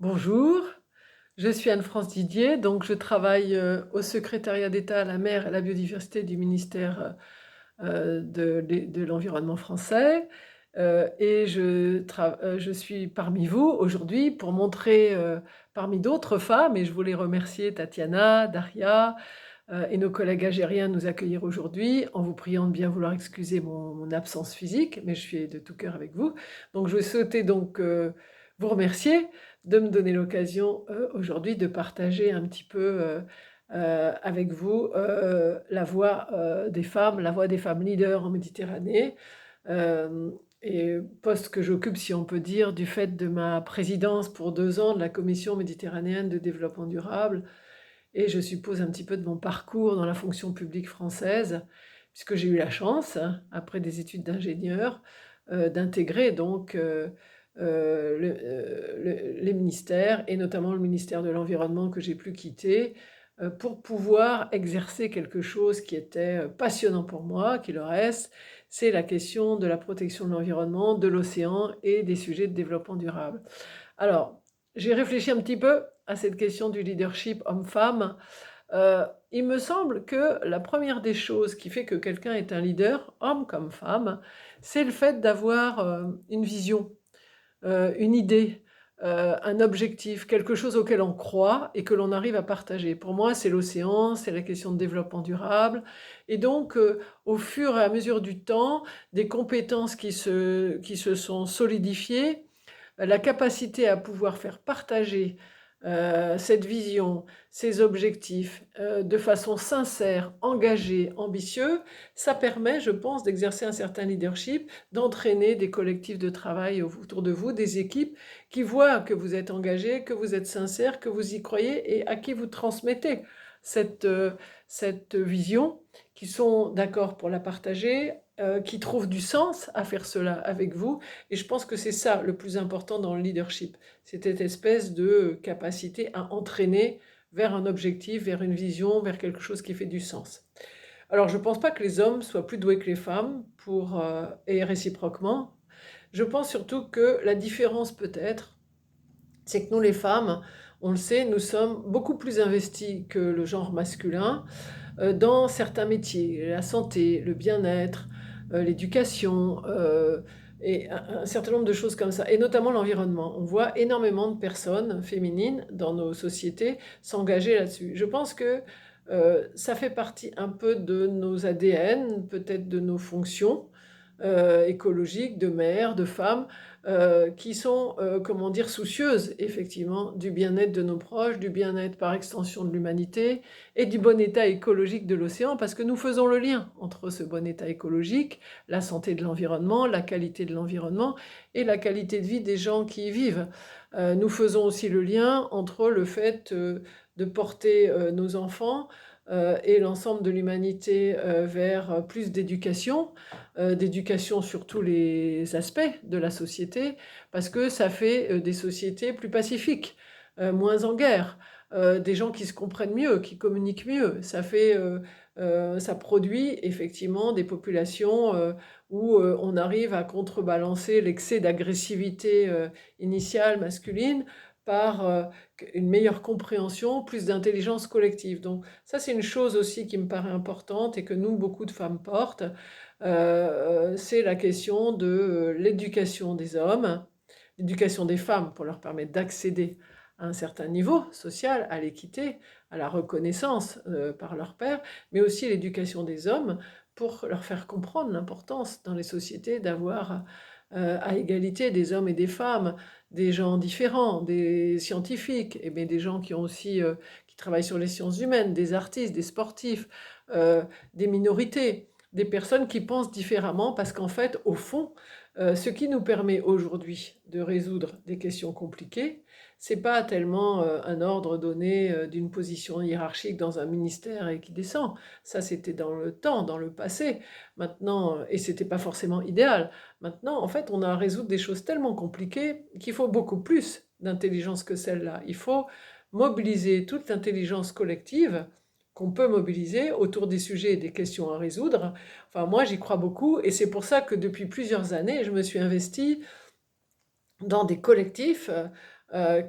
Bonjour, je suis Anne-France Didier, donc je travaille au secrétariat d'État à la mer et à la biodiversité du ministère de l'Environnement français. Et je suis parmi vous aujourd'hui pour montrer, parmi d'autres femmes, et je voulais remercier Tatiana, Daria et nos collègues algériens de nous accueillir aujourd'hui, en vous priant de bien vouloir excuser mon absence physique, mais je suis de tout cœur avec vous. Donc je souhaitais donc vous remercier de me donner l'occasion aujourd'hui de partager un petit peu avec vous la voix des femmes, la voix des femmes leaders en Méditerranée, euh, et poste que j'occupe, si on peut dire, du fait de ma présidence pour 2 ans de la Commission méditerranéenne de développement durable, et je suppose un petit peu de mon parcours dans la fonction publique française, puisque j'ai eu la chance, hein, après des études d'ingénieur, d'intégrer donc les ministères, et notamment le ministère de l'Environnement que j'ai pu quitter, pour pouvoir exercer quelque chose qui était passionnant pour moi, qui le reste, c'est la question de la protection de l'environnement, de l'océan et des sujets de développement durable. Alors, j'ai réfléchi un petit peu à cette question du leadership homme-femme. Il me semble que la première des choses qui fait que quelqu'un est un leader, homme comme femme, c'est le fait d'avoir une vision, une idée, un objectif, quelque chose auquel on croit et que l'on arrive à partager. Pour moi, c'est l'océan, c'est la question de développement durable. Et donc, au fur et à mesure du temps, des compétences qui se sont solidifiées, la capacité à pouvoir faire partager cette vision, ces objectifs de façon sincère, engagée, ambitieuse, ça permet, je pense, d'exercer un certain leadership, d'entraîner des collectifs de travail autour de vous, des équipes qui voient que vous êtes engagé, que vous êtes sincère, que vous y croyez et à qui vous transmettez cette, cette vision, qui sont d'accord pour la partager, qui trouvent du sens à faire cela avec vous. Et je pense que c'est ça le plus important dans le leadership, c'est cette espèce de capacité à entraîner vers un objectif, vers une vision, vers quelque chose qui fait du sens. Alors je ne pense pas que les hommes soient plus doués que les femmes, et réciproquement. Je pense surtout que la différence peut-être, c'est que nous les femmes, on le sait, nous sommes beaucoup plus investis que le genre masculin dans certains métiers, la santé, le bien-être, l'éducation, et un certain nombre de choses comme ça, et notamment l'environnement. On voit énormément de personnes féminines dans nos sociétés s'engager là-dessus. Je pense que ça fait partie un peu de nos ADN, peut-être de nos fonctions écologiques, de mères, de femmes, qui sont, comment dire, soucieuses effectivement du bien-être de nos proches, du bien-être par extension de l'humanité et du bon état écologique de l'océan, parce que nous faisons le lien entre ce bon état écologique, la santé de l'environnement, la qualité de l'environnement et la qualité de vie des gens qui y vivent. Nous faisons aussi le lien entre le fait de porter nos enfants et l'ensemble de l'humanité vers plus d'éducation sur tous les aspects de la société, parce que ça fait des sociétés plus pacifiques, moins en guerre, des gens qui se comprennent mieux, qui communiquent mieux. Ça produit effectivement des populations où on arrive à contrebalancer l'excès d'agressivité initiale masculine par une meilleure compréhension, plus d'intelligence collective. Donc ça, c'est une chose aussi qui me paraît importante et que nous, beaucoup de femmes portent. C'est la question de l'éducation des hommes, l'éducation des femmes pour leur permettre d'accéder à un certain niveau social, à l'équité, à la reconnaissance par leur père, mais aussi l'éducation des hommes pour leur faire comprendre l'importance dans les sociétés d'avoir à égalité des hommes et des femmes, des gens différents, des scientifiques, et bien des gens qui ont aussi qui travaillent sur les sciences humaines, des artistes, des sportifs, des minorités, des personnes qui pensent différemment, parce qu'en fait, au fond, ce qui nous permet aujourd'hui de résoudre des questions compliquées, c'est pas tellement un ordre donné d'une position hiérarchique dans un ministère et qui descend. Ça, c'était dans le temps, dans le passé. Maintenant, et c'était pas forcément idéal. Maintenant, en fait, on a à résoudre des choses tellement compliquées qu'il faut beaucoup plus d'intelligence que celle-là. Il faut mobiliser toute l'intelligence collective qu'on peut mobiliser autour des sujets et des questions à résoudre. Enfin, moi, j'y crois beaucoup, et c'est pour ça que depuis plusieurs années, je me suis investie dans des collectifs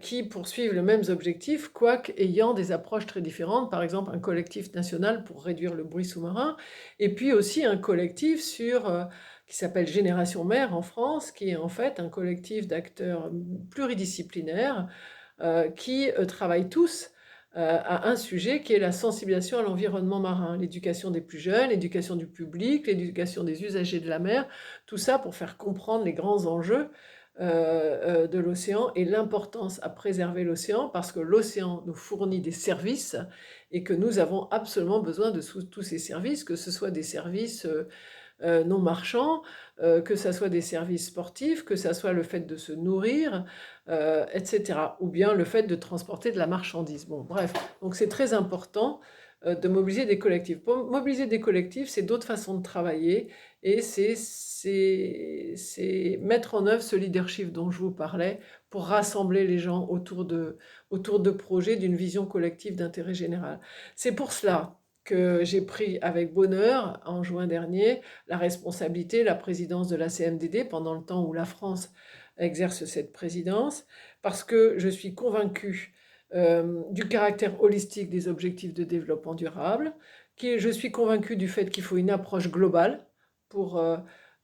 qui poursuivent les mêmes objectifs, quoique ayant des approches très différentes. Par exemple, un collectif national pour réduire le bruit sous-marin, et puis aussi un collectif qui s'appelle Génération Mère en France, qui est en fait un collectif d'acteurs pluridisciplinaires qui travaillent tous à un sujet qui est la sensibilisation à l'environnement marin, l'éducation des plus jeunes, l'éducation du public, l'éducation des usagers de la mer, tout ça pour faire comprendre les grands enjeux de l'océan et l'importance à préserver l'océan, parce que l'océan nous fournit des services et que nous avons absolument besoin de tous ces services, que ce soit des services non marchands, que ce soit des services sportifs, que ce soit le fait de se nourrir, etc. Ou bien le fait de transporter de la marchandise. Bon, bref, donc c'est très important de mobiliser des collectifs. Pour mobiliser des collectifs, c'est d'autres façons de travailler et c'est mettre en œuvre ce leadership dont je vous parlais pour rassembler les gens autour de projets d'une vision collective d'intérêt général. C'est pour cela que j'ai pris avec bonheur, en juin dernier, la responsabilité, la présidence de la CMDD pendant le temps où la France exerce cette présidence, parce que je suis convaincue du caractère holistique des objectifs de développement durable, je suis convaincue du fait qu'il faut une approche globale pour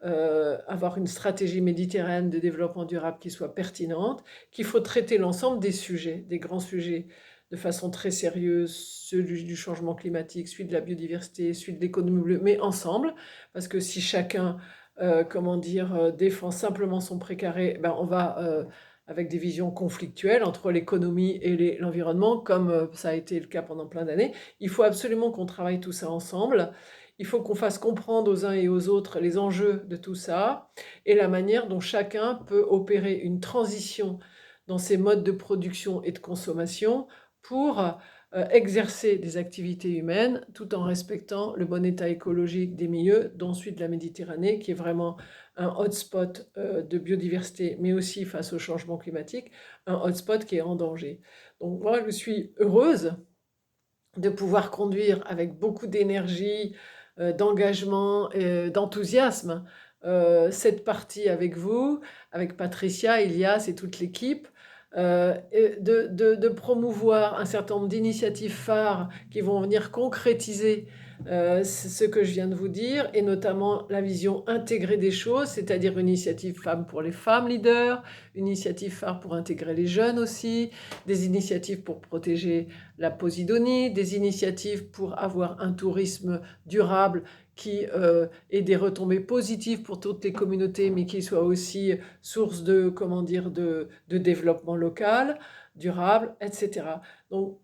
avoir une stratégie méditerranéenne de développement durable qui soit pertinente, qu'il faut traiter l'ensemble des sujets, des grands sujets, de façon très sérieuse, celui du changement climatique, celui de la biodiversité, celui de l'économie bleue, mais ensemble, parce que si chacun, défend simplement son précaré, ben on va avec des visions conflictuelles entre l'économie et l'environnement, comme ça a été le cas pendant plein d'années. Il faut absolument qu'on travaille tout ça ensemble. Il faut qu'on fasse comprendre aux uns et aux autres les enjeux de tout ça et la manière dont chacun peut opérer une transition dans ses modes de production et de consommation pour exercer des activités humaines tout en respectant le bon état écologique des milieux, dont celui de la Méditerranée, qui est vraiment un hotspot de biodiversité, mais aussi face au changement climatique, un hotspot qui est en danger. Donc moi, je suis heureuse de pouvoir conduire avec beaucoup d'énergie, d'engagement et d'enthousiasme cette partie avec vous, avec Patricia, Elias et toute l'équipe, de promouvoir un certain nombre d'initiatives phares qui vont venir concrétiser ce que je viens de vous dire, et notamment la vision intégrée des choses, c'est-à-dire une initiative femmes pour les femmes leaders, une initiative phare pour intégrer les jeunes aussi, des initiatives pour protéger la posidonie, des initiatives pour avoir un tourisme durable qui ait des retombées positives pour toutes les communautés, mais qui soit aussi source de développement local, durable, etc. Donc,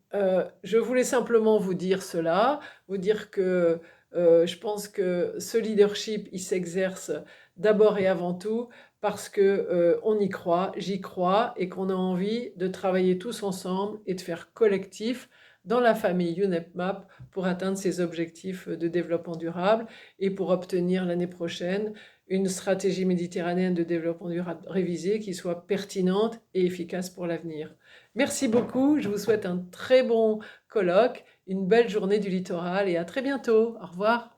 je voulais simplement vous dire cela, vous dire que je pense que ce leadership, il s'exerce d'abord et avant tout parce que on y croit, j'y crois, et qu'on a envie de travailler tous ensemble et de faire collectif dans la famille UNEP-MAP pour atteindre ces objectifs de développement durable et pour obtenir l'année prochaine une stratégie méditerranéenne de développement durable révisée qui soit pertinente et efficace pour l'avenir. Merci beaucoup, je vous souhaite un très bon colloque, une belle journée du littoral et à très bientôt. Au revoir.